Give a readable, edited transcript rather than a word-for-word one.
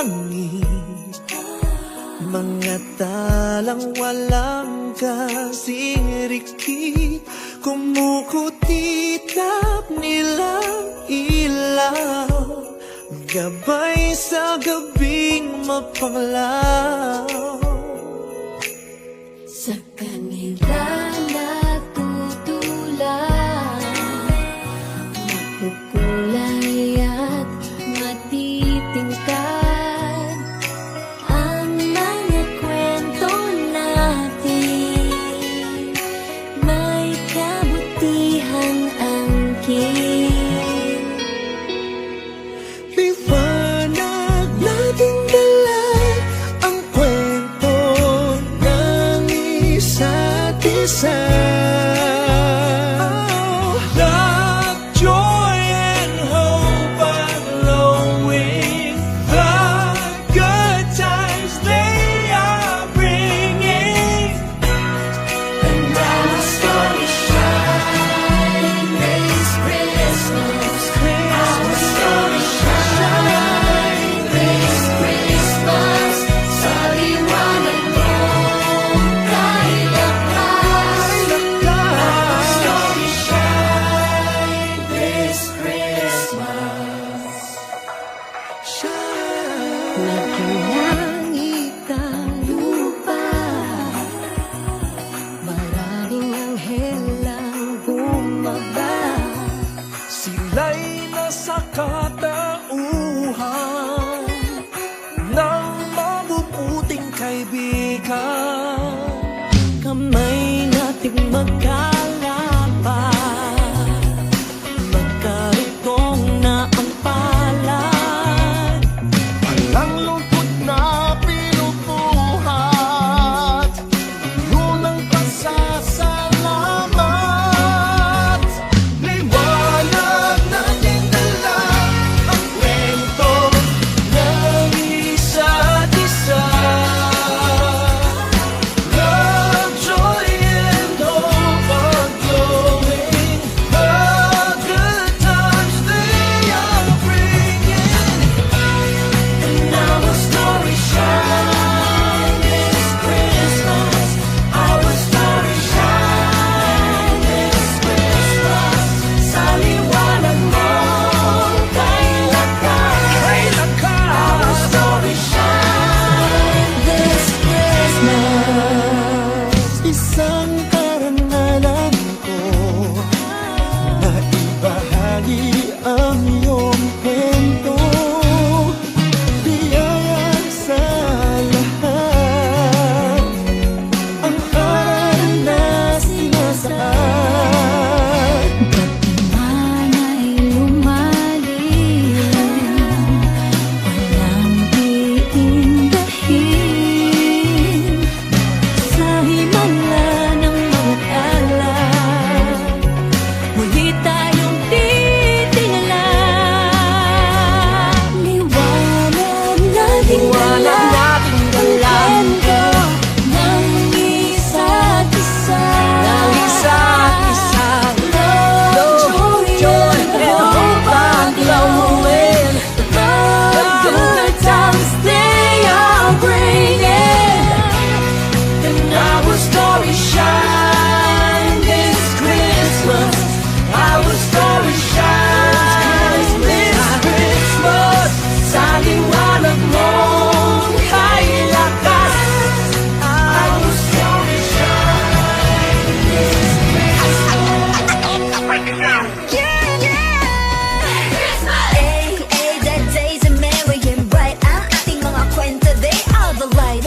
langit, mga talang walang kasing rikit, kumukutitap nilang ilaw, gabay sa gabing mapanglaw. Sa kanila natutulan, makukulay at matitingkad ang mga kwento natin, may kabutihang angkin. Liwanag nating dala ang kwento ng isa't isa. Love, joy, and hope are glowing. The good times they are bringing. And now our story shine this Christmas. Our story shine this Christmas. Sa liwanag mo kahit lakas. Our story shine this Christmas. Nagulangit ang lupa, maraming anghel ang bumaba. Sila'y nasa katauhan ng mabubuting kaibigan. Kamay nating magkalaban, magkarugtong na ang palad. Walang lungkot na pinupuhat, lunang pasasalamat. Liwanag natin dala ang kwento ng isa't isa. Love, joy, and hope are glowing. The good times they are bringing. And now our story shine this Christmas. Our story shine this Christmas. Sa liwanag mo kay lakas. Our story shine this Christmas. Isang karangalan ko na ibahagi ang iyong kwento. Biyaya sa lahat, ang aral na sinasaad. Man ay lumalim, walang iindahin. Sa himala ng mga alay, muli tayong titingala. Liwanag nating dala ang kwento ng isa't isa. Love, joy, and hope are glowing. The good times they are bringing. And our story shine this Christmas. Our story shine this Christmas. Sa liwanag mo kay lakas. Our story shine this Christmas. The days are merry and bright. Ang ating mga kwento, they are the light.